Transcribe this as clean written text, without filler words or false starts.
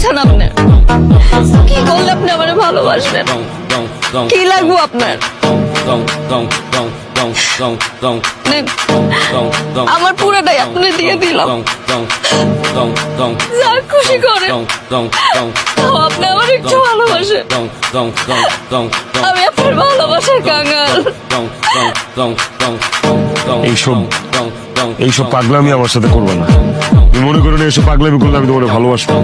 চান আপনি? কি করলে আপনি আমার ভালোবাসবেন? কি লাগবো আপনার? নেন, আমার পুরোটাই আপনি দিয়ে দিলাম। যা খুশি করেন। তাও আপনি আমার একটু ভালোবাসেন। আমি আপনার ভালোবাসার কাঙাল। এইসব পাগলামি আমার সাথে করবে না। তুমি মনে করো না এইসব পাগলামি করলে আমি তোমার ভালোবাসবো?